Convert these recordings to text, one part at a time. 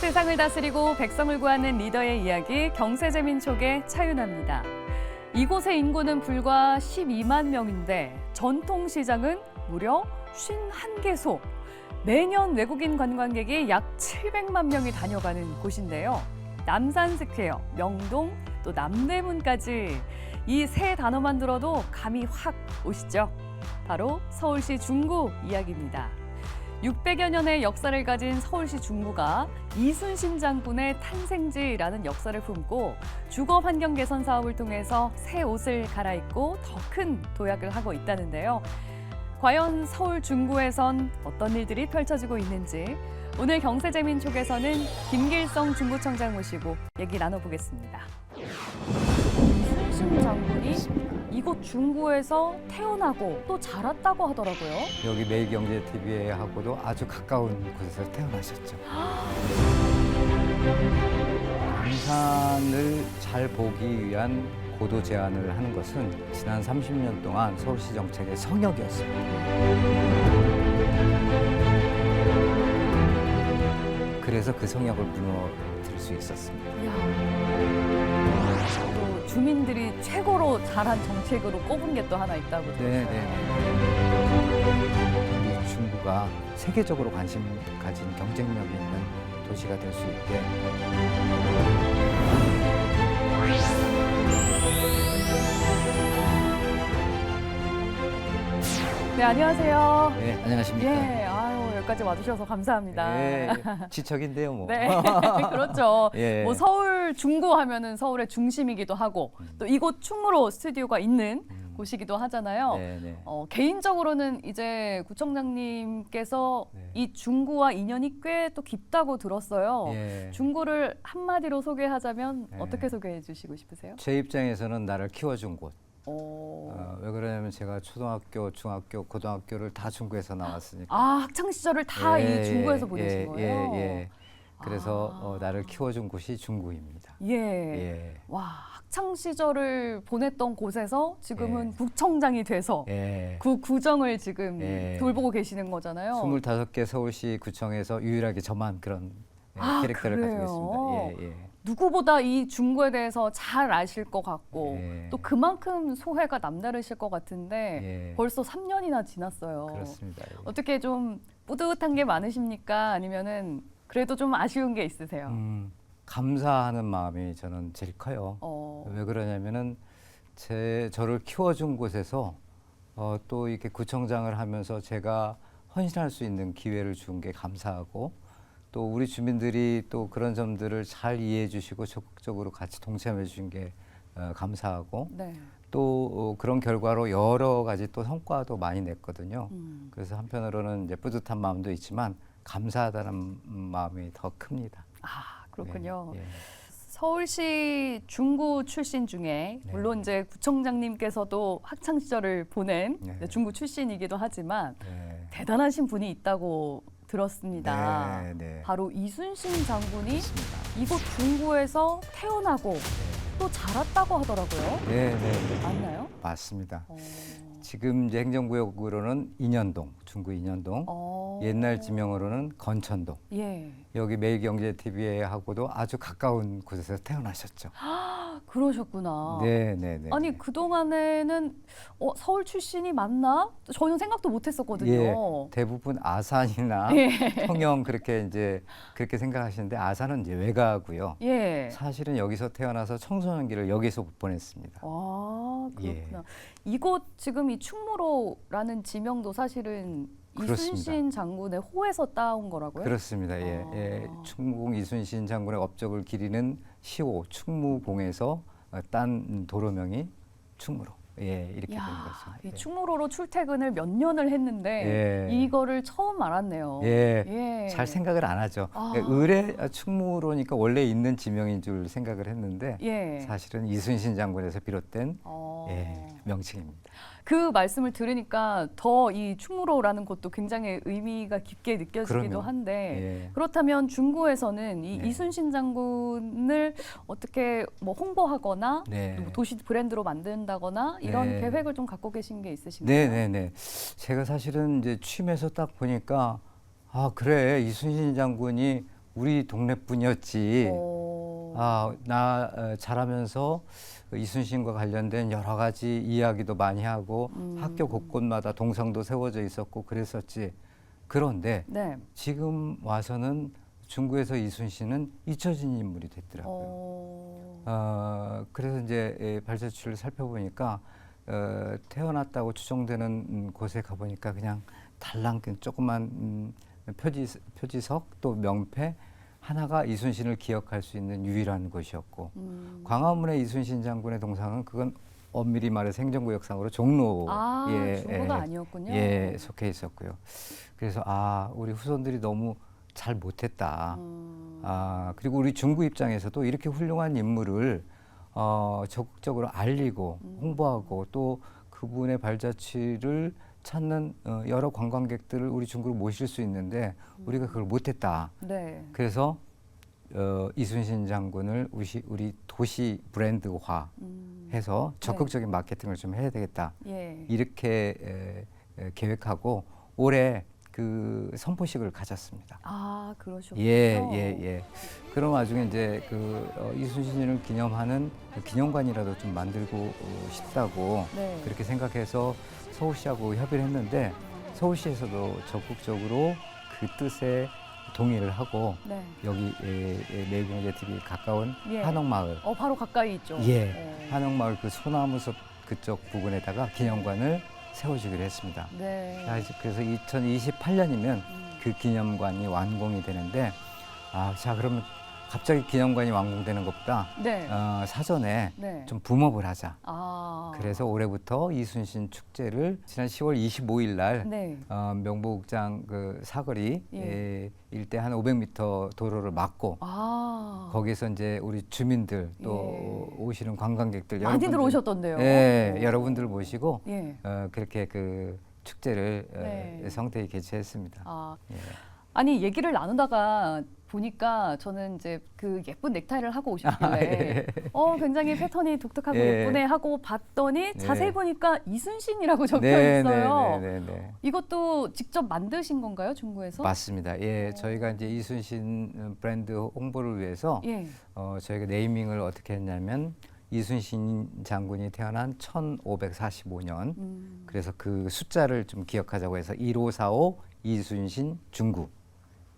세상을 다스리고 백성을 구하는 리더의 이야기 경세재민촉의 차윤아입니다. 이곳의 인구는 불과 12만 명인데 전통시장은 무려 51개소. 매년 외국인 관광객이 약 700만 명이 다녀가는 곳인데요. 남산스퀘어, 명동, 또 남대문까지 이 세 단어만 들어도 감이 확 오시죠? 바로 서울시 중구 이야기입니다. 600여 년의 역사를 가진 서울시 중구가 이순신 장군의 탄생지라는 역사를 품고 주거 환경 개선 사업을 통해서 새 옷을 갈아입고 더 큰 도약을 하고 있다는데요. 과연 서울 중구에선 어떤 일들이 펼쳐지고 있는지 오늘 경세재민촉에서는 김길성 중구청장 모시고 얘기 나눠보겠습니다. 이순신 장군이 이곳 중구에서 태어나고 또 자랐다고 하더라고요. 여기 매일경제TV하고도 아주 가까운 곳에서 태어나셨죠. 남산을 잘 보기 위한 고도 제한을 하는 것은 지난 30년 동안 서울시 정책의 성역이었습니다. 그래서 그 성역을 무너뜨릴 수 있었습니다. 또 주민들이 최고로 잘한 정책으로 꼽은 게 또 하나 있다고 들었어요. 이 중구가 세계적으로 관심 가진 경쟁력이 있는 도시가 될 수 있게 네, 안녕하세요. 네, 안녕하십니까. 예, 아유, 여기까지 와주셔서 감사합니다. 네, 지척인데요, 뭐. 네, 그렇죠. 예. 뭐 서울 중구 하면은 서울의 중심이기도 하고 또 이곳 충무로 스튜디오가 있는 곳이기도 하잖아요. 네, 네. 개인적으로는 이제 구청장님께서 네. 이 중구와 인연이 꽤 또 깊다고 들었어요. 예. 중구를 한마디로 소개하자면 네. 어떻게 소개해 주시고 싶으세요? 제 입장에서는 나를 키워준 곳. 어... 왜 그러냐면 제가 초등학교, 중학교, 고등학교를 다 중구에서 나왔으니까. 아, 학창 시절을 다 예, 이 중구에서 예, 보내신 거예요? 예. 그래서 아. 나를 키워준 곳이 중구입니다. 예. 예. 와, 학창 시절을 보냈던 곳에서 지금은 예. 구청장이 돼서 예. 그 구정을 지금 예. 돌보고 계시는 거잖아요. 25개 서울시 구청에서 유일하게 저만 그런 아, 캐릭터를 그래요? 가지고 있습니다. 예, 예. 누구보다 이 중구에 대해서 잘 아실 것 같고 예. 또 그만큼 소회가 남다르실 것 같은데 예. 벌써 3년이나 지났어요. 그렇습니다. 예. 어떻게 좀 뿌듯한 게 많으십니까? 아니면은 그래도 좀 아쉬운 게 있으세요? 감사하는 마음이 저는 제일 커요. 왜 그러냐면은 저를 키워준 곳에서 또 이렇게 구청장을 하면서 제가 헌신할 수 있는 기회를 준 게 감사하고 또 우리 주민들이 또 그런 점들을 잘 이해해 주시고 적극적으로 같이 동참해 주신 게 감사하고 네. 또 그런 결과로 여러 가지 또 성과도 많이 냈거든요. 그래서 한편으로는 이제 뿌듯한 마음도 있지만 감사하다는 마음이 더 큽니다. 아, 그렇군요. 예, 예. 서울시 중구 출신 중에 네. 물론 이제 구청장님께서도 학창 시절을 보낸 네. 중구 출신이기도 하지만 네. 대단하신 분이 있다고 들었습니다. 네, 네. 바로 이순신 장군이 그렇습니다. 이곳 중구에서 태어나고 또 자랐다고 하더라고요. 네, 네, 네. 맞나요? 맞습니다. 어... 지금 이제 행정구역으로는 인현동, 중구 인현동, 옛날 지명으로는 건천동. 예. 여기 매일경제TV하고도 아주 가까운 곳에서 태어나셨죠. 그러셨구나. 네, 네, 네. 아니 그동안에는 서울 출신이 맞나? 전혀 생각도 못했었거든요. 예, 대부분 아산이나 예. 통영 그렇게 이제 그렇게 생각하시는데 아산은 이제 외가고요. 예. 사실은 여기서 태어나서 청소년기를 여기서 보냈습니다. 아, 그렇구나. 예. 이곳 지금 이 충무로라는 지명도 사실은 그렇습니다. 이순신 장군의 호에서 따온 거라고요? 그렇습니다. 예, 예. 충무공 이순신 장군의 업적을 기리는 시호 충무공에서 딴 도로명이 충무로. 예, 이렇게 된 거죠. 이 예. 충무로로 출퇴근을 몇 년을 했는데 예. 이거를 처음 알았네요. 예, 예. 잘 생각을 안 하죠. 아. 의뢰 충무로니까 원래 있는 지명인 줄 생각을 했는데 예. 사실은 이순신 장군에서 비롯된 어. 예, 명칭입니다. 그 말씀을 들으니까 더 이 충무로라는 곳도 굉장히 의미가 깊게 느껴지기도 그럼요. 한데 예. 그렇다면 중구에서는 이 네. 이순신 장군을 어떻게 뭐 홍보하거나 네. 또 도시 브랜드로 만든다거나 이런 네. 계획을 좀 갖고 계신 게 있으신가요? 네, 네, 네. 제가 사실은 이제 취임해서 딱 보니까 아 그래 이순신 장군이 우리 동네뿐이었지. 오. 나 자라면서 이순신과 관련된 여러 가지 이야기도 많이 하고 학교 곳곳마다 동상도 세워져 있었고 그랬었지. 그런데 네. 지금 와서는 중구에서 이순신은 잊혀진 인물이 됐더라고요. 그래서 이제 발자취를 살펴보니까 태어났다고 추정되는 곳에 가보니까 그냥 달랑 조그만 표지석 또 명패 하나가 이순신을 기억할 수 있는 유일한 곳이었고 광화문의 이순신 장군의 동상은 그건 엄밀히 말해서 행정구역상으로 종로에 중구가 아니었군요. 속해 있었고요. 그래서 우리 후손들이 너무 잘 못했다. 그리고 우리 중구 입장에서도 이렇게 훌륭한 인물을 적극적으로 알리고 홍보하고 또 그분의 발자취를 찾는 여러 관광객들을 우리 중구로 모실 수 있는데 우리가 그걸 못했다. 네. 그래서 이순신 장군을 우리 도시 브랜드화 해서 적극적인 마케팅을 좀 해야 되겠다. 이렇게 계획하고 올해 그 선포식을 가졌습니다. 그러셨군요. 그런 와중에 이제 이순신을 기념하는 기념관이라도 좀 만들고 싶다고 그렇게 생각해서 서울시하고 협의를 했는데 서울시에서도 적극적으로 그 뜻에 동의를 하고 여기 내경제TV 가까운 한옥마을 바로 가까이 있죠. 한옥마을 그 소나무숲 그쪽 부근에다가 기념관을 세워주기로 했습니다. 그래서 2028년이면 그 기념관이 완공이 되는데 자 그러면 갑자기 기념관이 완공되는 것보다 사전에 좀 붐업을 하자. 그래서 올해부터 이순신 축제를 지난 10월 25일 날 명보극장 그 사거리 일대 한 500m 도로를 막고 거기서 이제 우리 주민들 또 오시는 관광객들 많이들 오셨던데요. 여러분들 모시고 그렇게 그 축제를 성대히 개최했습니다. 아니 얘기를 나누다가 보니까 저는 이제 그 예쁜 넥타이를 하고 오셨길래 굉장히 패턴이 독특하고 예쁘네 하고 봤더니 자세히 보니까 이순신이라고 적혀 있어요. 이것도 직접 만드신 건가요, 중구에서? 맞습니다. 저희가 이제 이순신 브랜드 홍보를 위해서 저희가 네이밍을 어떻게 했냐면 이순신 장군이 태어난 1545년 그래서 그 숫자를 좀 기억하자고 해서 1545 이순신 중구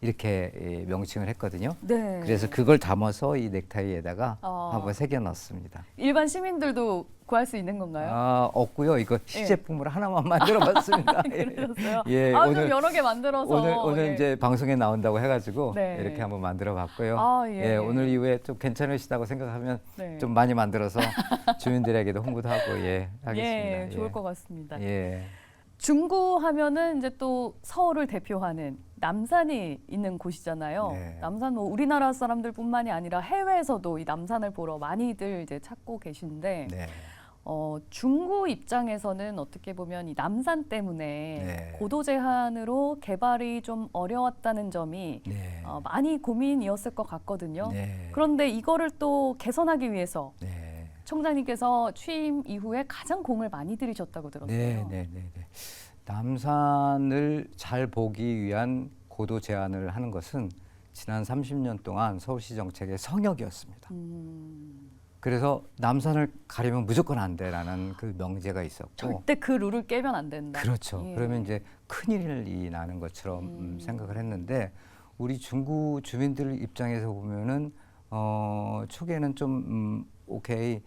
이렇게 명칭을 했거든요. 그래서 그걸 담아서 이 넥타이에다가 한번 새겨 넣었습니다. 일반 시민들도 구할 수 있는 건가요? 없고요. 이거 시제품으로 하나만 만들어봤습니다. 그러셨어요? 오늘 여러 개 만들어서 오늘 이제 방송에 나온다고 해가지고 이렇게 한번 만들어봤고요. 오늘 이후에 좀 괜찮으시다고 생각하면 좀 많이 만들어서 주민들에게도 홍보도 하고 하겠습니다. 좋을 것 같습니다. 중구 하면은 이제 또 서울을 대표하는 남산이 있는 곳이잖아요. 남산 뭐 우리나라 사람들뿐만이 아니라 해외에서도 이 남산을 보러 많이들 이제 찾고 계신데 중구 입장에서는 어떻게 보면 이 남산 때문에 고도 제한으로 개발이 좀 어려웠다는 점이 많이 고민이었을 것 같거든요. 그런데 이거를 또 개선하기 위해서 청장님께서 취임 이후에 가장 공을 많이 들이셨다고 들었어요. 남산을 잘 보기 위한 고도 제한을 하는 것은 지난 30년 동안 서울시 정책의 성역이었습니다. 그래서 남산을 가려면 무조건 안 돼라는 그 명제가 있었고 절대 그 룰을 깨면 안 된다. 그렇죠. 그러면 이제 큰일이 나는 것처럼 생각을 했는데 우리 중구 주민들 입장에서 보면은 초기에는 좀 오케이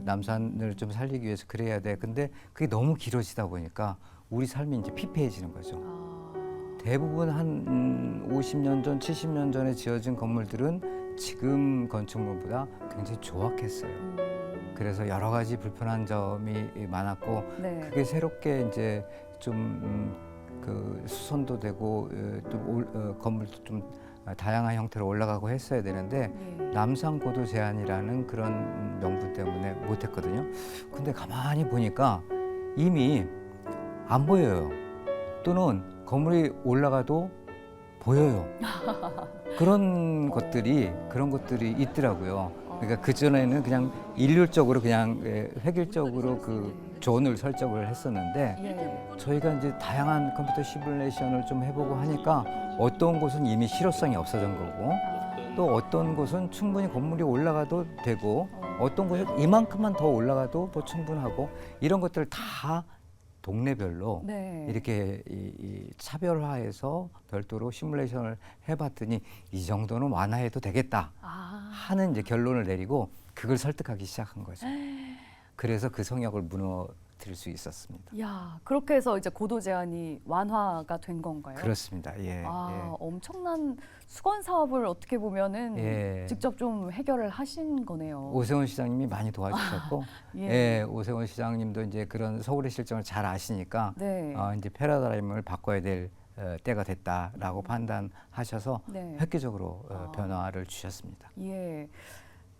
남산을 좀 살리기 위해서 그래야 돼. 근데 그게 너무 길어지다 보니까 우리 삶이 이제 피폐해지는 거죠. 대부분 한 50년 전, 70년 전에 지어진 건물들은 지금 건축물보다 굉장히 조악했어요. 그래서 여러 가지 불편한 점이 많았고 그게 새롭게 이제 좀 그 수선도 되고 또 건물도 좀 다양한 형태로 올라가고 했어야 되는데 남산 고도 제한이라는 그런 명분 때문에 못했거든요. 근데 가만히 보니까 이미 안 보여요. 또는 건물이 올라가도 보여요. 그런 것들이 있더라고요. 그러니까 그 전에는 그냥 일률적으로 그냥 획일적으로 그 존을 설정을 했었는데 저희가 이제 다양한 컴퓨터 시뮬레이션을 좀 해보고 하니까 어떤 곳은 이미 실효성이 없어진 거고 또 어떤 곳은 충분히 건물이 올라가도 되고 어떤 곳은 이만큼만 더 올라가도 뭐 충분하고 이런 것들 다 동네별로 네. 이렇게 이 차별화해서 별도로 시뮬레이션을 해봤더니 이 정도는 완화해도 되겠다 하는 이제 결론을 내리고 그걸 설득하기 시작한 거죠. 그래서 그 성역을 무너뜨릴 수 있었습니다. 야, 그렇게 해서 이제 고도 제한이 완화가 된 건가요? 그렇습니다. 예, 예. 엄청난 수건 사업을 어떻게 보면은 예. 직접 좀 해결을 하신 거네요. 오세훈 시장님이 많이 도와주셨고, 예. 예, 오세훈 시장님도 이제 그런 서울의 실정을 잘 아시니까 네. 이제 패러다임을 바꿔야 될 때가 됐다라고 판단하셔서 네. 획기적으로 변화를 주셨습니다. 예.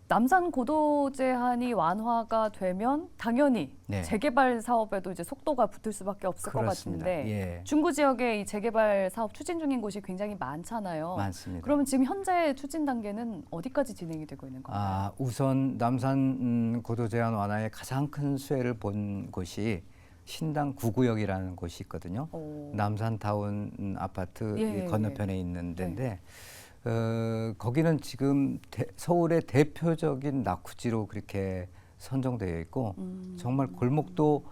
남산 고도 제한이 완화가 되면 당연히 네. 재개발 사업에도 이제 속도가 붙을 수밖에 없을 그렇습니다. 것 같은데 예. 중구 지역에 이 재개발 사업 추진 중인 곳이 굉장히 많잖아요. 많습니다. 그러면 지금 현재 추진 단계는 어디까지 진행이 되고 있는 건가요? 우선 남산 고도 제한 완화의 가장 큰 수혜를 본 곳이 신당 9구역이라는 곳이 있거든요. 남산타운 아파트 예, 건너편에 있는 데인데 거기는 지금 서울의 대표적인 낙후지로 그렇게 선정되어 있고 정말 골목도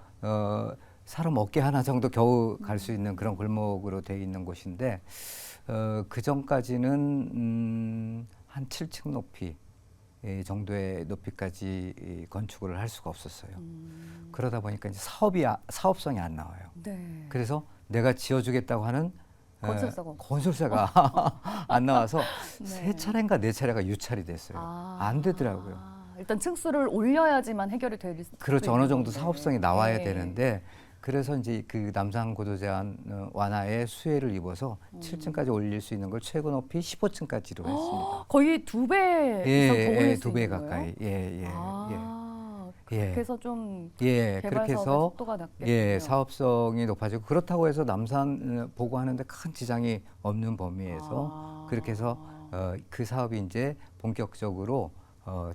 사람 어깨 하나 정도 겨우 갈 수 있는 그런 골목으로 되어 있는 곳인데 그 전까지는 한 7층 높이 정도의 높이까지 건축을 할 수가 없었어요. 그러다 보니까 이제 사업성이 안 나와요. 네. 그래서 내가 지어주겠다고 하는 건설사가 안 나와서 네. 세 차례인가 네 차례가 유찰이 됐어요. 안 되더라고요. 일단 층수를 올려야지만 해결이 될 수 그렇죠. 어느 정도 건데. 사업성이 나와야 네. 되는데 그래서 이제 그 남산 고도 제한 완화에 수혜를 입어서 7층까지 올릴 수 있는 걸 최고 높이 15층까지로 했습니다. 거의 2배 이상 더 올릴 수 2배 있는 가까이. 그렇게 해서 좀 그렇게 개발 사업의 해서 속도가 낮겠네요. 사업성이 높아지고 그렇다고 해서 남산 보고하는데 큰 지장이 없는 범위에서 그렇게 해서 그 사업이 이제 본격적으로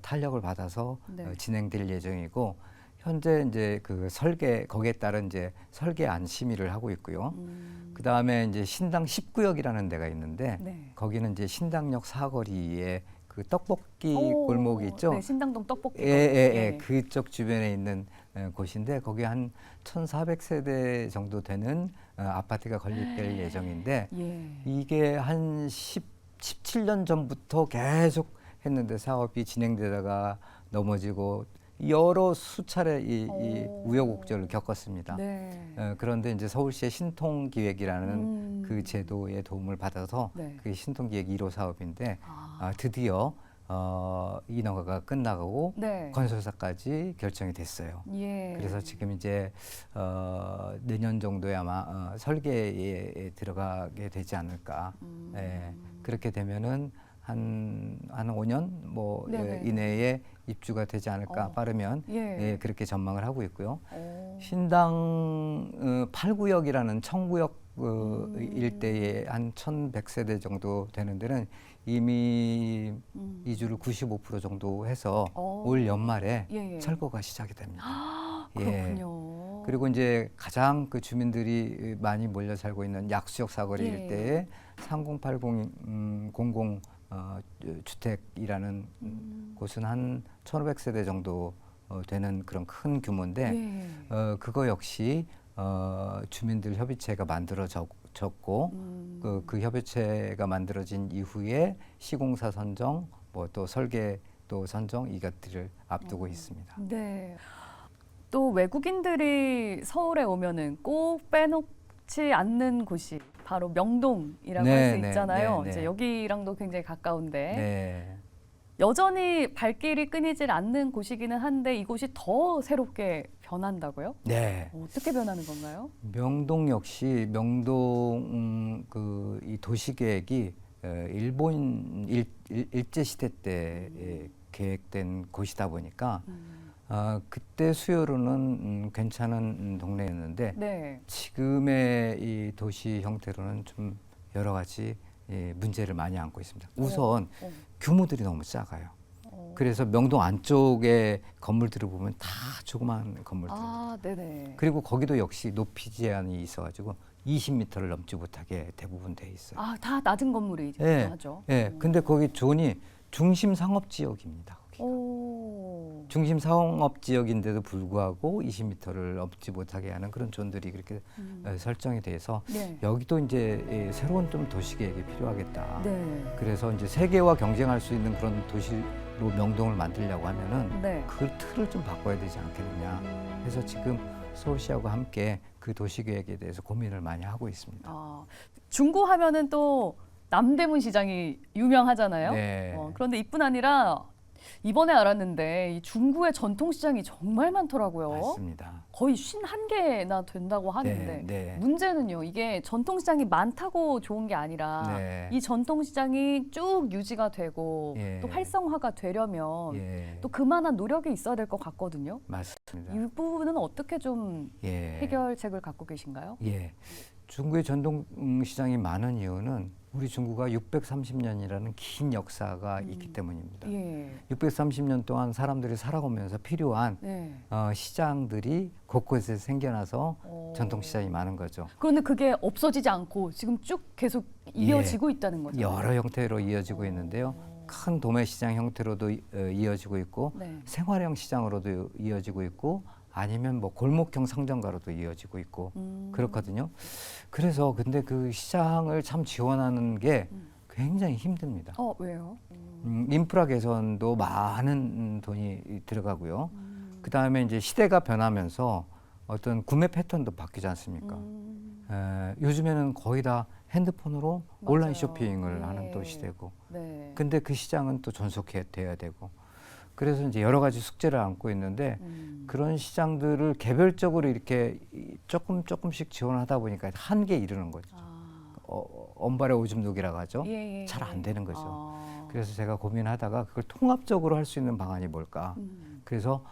탄력을 받아서 네. 진행될 예정이고 현재 이제 그 설계 거기에 따른 이제 설계안 심의를 하고 있고요. 그 다음에 이제 신당 10구역이라는 데가 있는데 네. 거기는 이제 신당역 사거리에 그 떡볶이 골목이 있죠. 네, 신당동 떡볶이. 그쪽 주변에 있는 곳인데 거기 한 1,400세대 정도 되는 아파트가 건립될 예정인데 이게 한 17년 전부터 계속 했는데 사업이 진행되다가 넘어지고 여러 수차례 이 우여곡절을 겪었습니다. 네. 그런데 이제 서울시의 신통기획이라는 그 제도의 도움을 받아서 그 신통기획 1호 사업인데 드디어 인허가가 끝나고 건설사까지 결정이 됐어요. 그래서 지금 이제 내년 정도에 아마 설계에 들어가게 되지 않을까. 그렇게 되면은 한 5년 이내에 입주가 되지 않을까 빠르면 그렇게 전망을 하고 있고요. 신당 8구역이라는 청구역 일대에 한 1,100세대 정도 되는 데는 이미 이주를 95% 정도 해서 올 연말에 철거가 시작이 됩니다. 그렇군요. 그리고 이제 가장 그 주민들이 많이 몰려 살고 있는 약수역 사거리 일대에 3080 공공 주택이라는 곳은 한 1,500세대 정도 되는 그런 큰 규모인데 그거 역시 주민들 협의체가 만들어졌고 그 협의체가 만들어진 이후에 시공사 선정, 뭐 또 설계 또 선정 이것들을 앞두고 있습니다. 네. 또 외국인들이 서울에 오면은 꼭 빼놓지 않는 곳이 바로 명동이라고 할 수 있잖아요. 이제 여기랑도 굉장히 가까운데 여전히 발길이 끊이질 않는 곳이기는 한데 이곳이 더 새롭게 변한다고요? 네. 어떻게 변하는 건가요? 명동 역시 명동 이 도시계획이 일본 일제 시대 때 계획된 곳이다 보니까 그때 수요로는 괜찮은 동네였는데 지금의 이 도시 형태로는 좀 여러 가지 문제를 많이 안고 있습니다. 우선 규모들이 너무 작아요. 그래서 명동 안쪽에 건물들을 보면 다 조그마한 건물들. 아, 네네. 그리고 거기도 역시 높이 제한이 있어가지고 20m를 넘지 못하게 대부분 돼 있어요. 아, 다 낮은 건물이 예, 하죠. 예. 근데 거기 존이 중심 상업 지역입니다. 거기가. 오. 중심 상업 지역인데도 불구하고 20m를 넘지 못하게 하는 그런 존들이 그렇게 설정이 돼서 네. 여기도 이제 새로운 좀 도시 계획이 필요하겠다. 네. 그래서 이제 세계와 경쟁할 수 있는 그런 도시로 명동을 만들려고 하면은 네. 그 틀을 좀 바꿔야 되지 않겠느냐. 그래서 지금 서울시하고 함께 그 도시 계획에 대해서 고민을 많이 하고 있습니다. 아, 중구 하면은 또 남대문 시장이 유명하잖아요. 네. 그런데 이뿐 아니라 이번에 알았는데 이 중구의 전통시장이 정말 많더라고요. 맞습니다. 거의 51개나 된다고 하는데 네, 네. 문제는요. 이게 전통시장이 많다고 좋은 게 아니라 네. 이 전통시장이 쭉 유지가 되고 예. 또 활성화가 되려면 예. 또 그만한 노력이 있어야 될 것 같거든요. 맞습니다. 이 부분은 어떻게 좀 예. 해결책을 갖고 계신가요? 예. 중구의 전통 시장이 많은 이유는 우리 중구가 630년이라는 긴 역사가 있기 때문입니다. 예. 630년 동안 사람들이 살아오면서 필요한 네. 시장들이 곳곳에 생겨나서 전통 시장이 많은 거죠. 그런데 그게 없어지지 않고 지금 쭉 계속 이어지고 있다는 거죠. 여러 형태로 이어지고 있는데요. 큰 도매 시장 형태로도 이어지고 있고 네. 생활형 시장으로도 이어지고 있고 아니면 뭐 골목형 상점가로도 이어지고 있고 그렇거든요. 그래서 근데 그 시장을 참 지원하는 게 굉장히 힘듭니다. 왜요? 인프라 개선도 많은 돈이 들어가고요. 그 다음에 이제 시대가 변하면서 어떤 구매 패턴도 바뀌지 않습니까? 요즘에는 거의 다 핸드폰으로 맞아요. 온라인 쇼핑을 네. 하는 또 시대고. 네. 근데 그 시장은 또 전속돼야 되고. 그래서 이제 여러 가지 숙제를 안고 있는데 그런 시장들을 개별적으로 이렇게 조금씩 지원하다 보니까 한계에 이르는 거죠. 엄발의 오줌 녹이라고 하죠. 예, 예, 잘 안 되는 거죠. 아. 그래서 제가 고민하다가 그걸 통합적으로 할 수 있는 방안이 뭘까. 그래서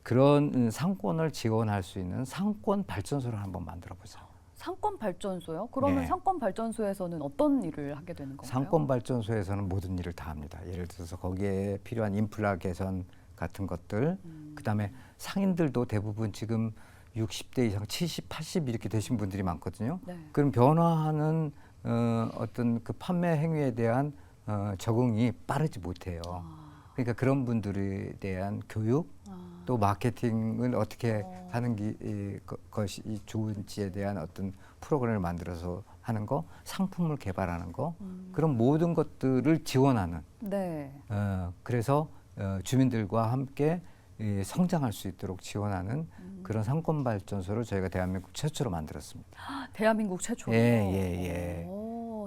그런 상권을 지원할 수 있는 상권 발전소를 한번 만들어 보자. 상권 발전소요? 그러면 네. 상권 발전소에서는 어떤 일을 하게 되는 건가요? 상권 발전소에서는 모든 일을 다 합니다. 예를 들어서 거기에 필요한 인프라 개선 같은 것들, 그다음에 상인들도 대부분 지금 60대 이상 70, 80 이렇게 되신 분들이 많거든요. 네. 그럼 변화하는 어떤 그 판매 행위에 대한 적응이 빠르지 못해요. 그러니까 그런 분들에 대한 교육, 또 마케팅을 어떻게 하는 것이 좋은지에 대한 어떤 프로그램을 만들어서 하는 거, 상품을 개발하는 거, 그런 모든 것들을 지원하는. 네. 그래서 주민들과 함께 성장할 수 있도록 지원하는 그런 상권 발전소를 저희가 대한민국 최초로 만들었습니다. 대한민국 최초로. 예.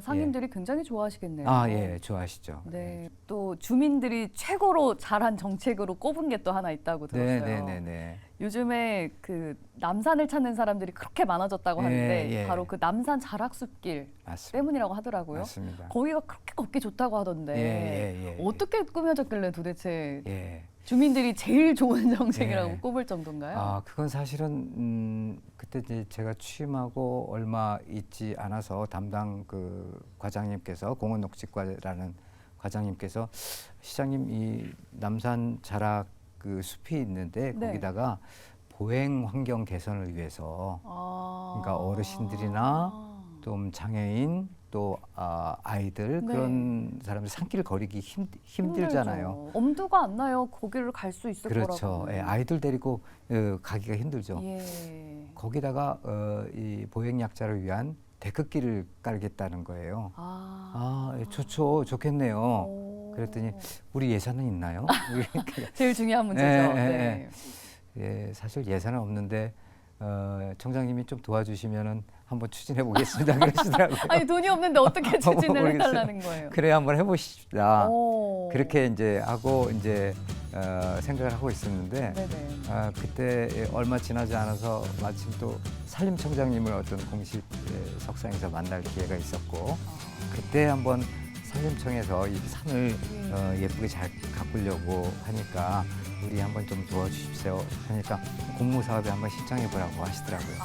상인들이 굉장히 좋아하시겠네요. 예, 좋아하시죠. 네. 또 주민들이 최고로 잘한 정책으로 꼽은 게 또 하나 있다고 들었어요. 네. 요즘에 그 남산을 찾는 사람들이 그렇게 많아졌다고 하는데 예. 바로 그 남산 자락숲길 맞습니다. 때문이라고 하더라고요. 맞습니다. 거기가 그렇게 걷기 좋다고 하던데 예. 어떻게 꾸며졌길래 도대체 예. 주민들이 제일 좋은 정책이라고 예. 꼽을 정도인가요? 그건 사실은 그때 이제 제가 취임하고 얼마 있지 않아서 담당 그 과장님께서 공원녹지과라는 과장님께서 시장님 이 남산 자락 그 숲이 있는데 네. 거기다가 보행 환경 개선을 위해서 그러니까 어르신들이나 좀 장애인 또 아이들 네. 그런 사람들 산길 거리기 힘들잖아요. 힘들죠. 엄두가 안 나요. 거기를 갈 수 있을 그렇죠. 거라고. 예, 아이들 데리고 가기가 힘들죠. 예. 거기다가 이 보행약자를 위한 데크길을 깔겠다는 거예요. 예, 좋겠네요. 그랬더니 우리 예산은 있나요? 제일 중요한 문제죠. 네. 예, 사실 예산은 없는데 청장님이 좀 도와주시면은 한번 추진해 보겠습니다. 그러시더라고요. 아니 돈이 없는데 어떻게 추진을 모르겠어요. 해달라는 거예요? 그래 한번 해보십시다. 그렇게 그렇게 이제 하고 이제 생각을 하고 있었는데 네네. 그때 얼마 지나지 않아서 마침 또 산림청장님을 어떤 공식 석상에서 만날 기회가 있었고 그때 한번 산림청에서 이 산을 예쁘게 잘 가꾸려고 하니까 우리 한번 좀 도와주십시오 하니까 공모사업에 한번 신청해 보라고 하시더라고요.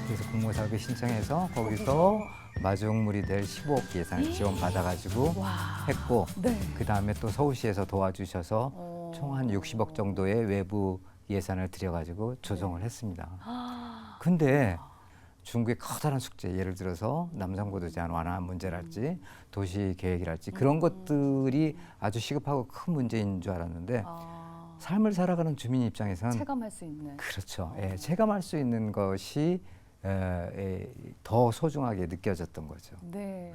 그래서 공모사업에 신청해서 거기서 마중물이 될 15억 예산을 지원받아가지고 와. 했고 네. 그다음에 또 서울시에서 도와주셔서 총 한 60억 정도의 외부 예산을 들여가지고 조정을 했습니다. 근데 중국의 커다란 숙제, 예를 들어서 남성고도 제한 완화 문제랄지 도시 계획이랄지 그런 것들이 아주 시급하고 큰 문제인 줄 알았는데 삶을 살아가는 주민 입장에서는 체감할 수 있는. 그렇죠. 예, 체감할 수 있는 것이 더 소중하게 느껴졌던 거죠. 네.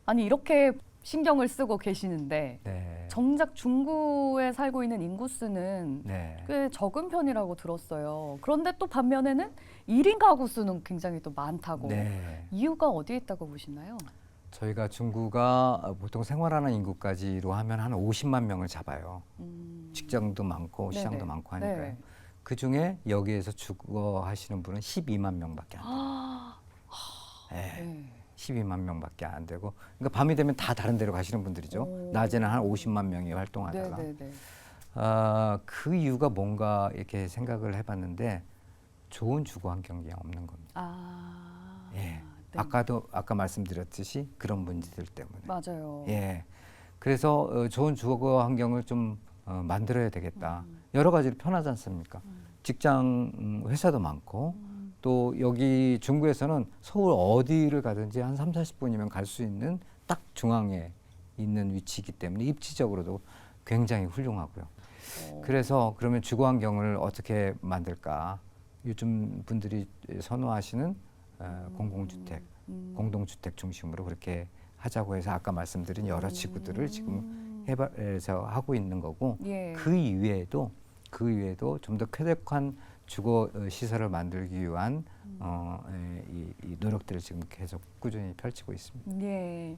아니 이렇게 신경을 쓰고 계시는데 네. 정작 중구에 살고 있는 인구수는 네. 꽤 적은 편이라고 들었어요. 그런데 또 반면에는 1인 가구 수는 굉장히 또 많다고. 네. 이유가 어디에 있다고 보시나요? 저희가 중구가 보통 생활하는 인구까지로 하면 한 50만 명을 잡아요. 직장도 많고 네네. 시장도 많고 하니까요. 네. 그 중에 여기에서 주거 하시는 분은 12만 명밖에 안 돼요. 네. 12만 명밖에 안 되고, 그러니까 밤이 되면 다 다른 데로 가시는 분들이죠. 오. 낮에는 한 50만 명이 활동하다가. 네네네. 그 이유가 뭔가 이렇게 생각을 해봤는데 좋은 주거 환경이 없는 겁니다. 아. 예. 네. 아까 말씀드렸듯이 그런 문제들 때문에. 맞아요. 예. 그래서 좋은 주거 환경을 좀 만들어야 되겠다. 여러 가지로 편하지 않습니까? 직장, 회사도 많고 또 여기 중구에서는 서울 어디를 가든지 한 3, 40분이면 갈 수 있는 딱 중앙에 있는 위치이기 때문에 입지적으로도 굉장히 훌륭하고요. 그래서 그러면 주거 환경을 어떻게 만들까? 요즘 분들이 선호하시는 공공주택, 공동주택 중심으로 그렇게 하자고 해서 아까 말씀드린 여러 지구들을 지금 해서 하고 있는 거고 예. 그 이외에도 좀 더 쾌적한 주거 시설을 만들기 위한 이 노력들을 지금 계속 꾸준히 펼치고 있습니다. 예.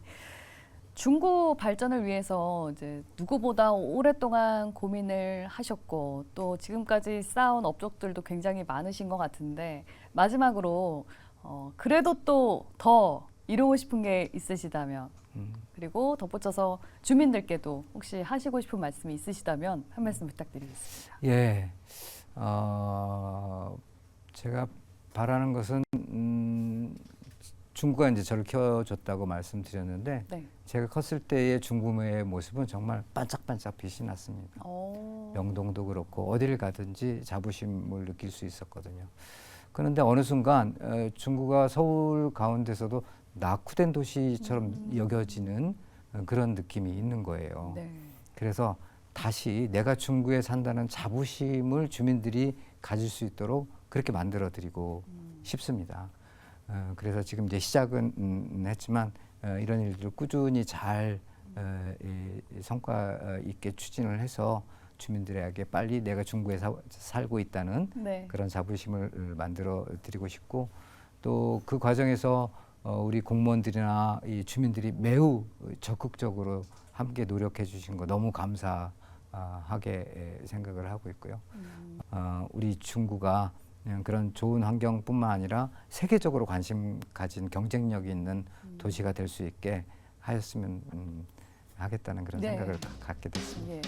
중구 발전을 위해서 이제 누구보다 오랫동안 고민을 하셨고 또 지금까지 쌓아온 업적들도 굉장히 많으신 것 같은데 마지막으로 그래도 또 더 이루고 싶은 게 있으시다면 그리고 덧붙여서 주민들께도 혹시 하시고 싶은 말씀이 있으시다면 한 말씀 부탁드리겠습니다. 예, 제가 바라는 것은 중구가 이제 저를 키워줬다고 말씀드렸는데 네. 제가 컸을 때의 중구의 모습은 정말 반짝반짝 빛이 났습니다. 명동도 그렇고 어디를 가든지 자부심을 느낄 수 있었거든요. 그런데 어느 순간 중구가 서울 가운데서도 낙후된 도시처럼 여겨지는 그런 느낌이 있는 거예요. 네. 그래서 다시 내가 중구에 산다는 자부심을 주민들이 가질 수 있도록 그렇게 만들어드리고 싶습니다. 그래서 지금 이제 시작은 했지만 이런 일들을 꾸준히 잘 성과 있게 추진을 해서 주민들에게 빨리 내가 중구에 살고 있다는 네. 그런 자부심을 만들어 드리고 싶고 또 그 과정에서 우리 공무원들이나 이 주민들이 매우 적극적으로 함께 노력해 주신 거 너무 감사하게 생각을 하고 있고요. 우리 중구가 그냥 그런 좋은 환경뿐만 아니라 세계적으로 관심 가진 경쟁력이 있는 도시가 될 수 있게 하였으면 하겠다는 그런 네. 생각을 갖게 됐습니다. 예.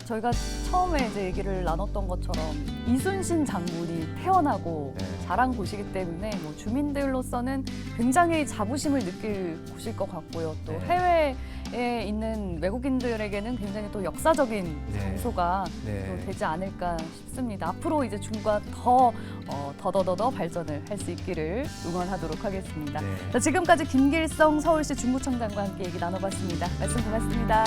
저희가 처음에 이제 얘기를 나눴던 것처럼 이순신 장군이 태어나고 네. 자란 곳이기 때문에 뭐 주민들로서는 굉장히 자부심을 느낄 곳일 것 같고요. 또 네. 해외에 있는 외국인들에게는 굉장히 또 역사적인 네. 장소가 네. 또 되지 않을까 싶습니다. 앞으로 이제 중구가 더더더 발전을 할 수 있기를 응원하도록 하겠습니다. 네. 자, 지금까지 김길성 서울시 중구청장과 함께 얘기 나눠봤습니다. 말씀 고맙습니다.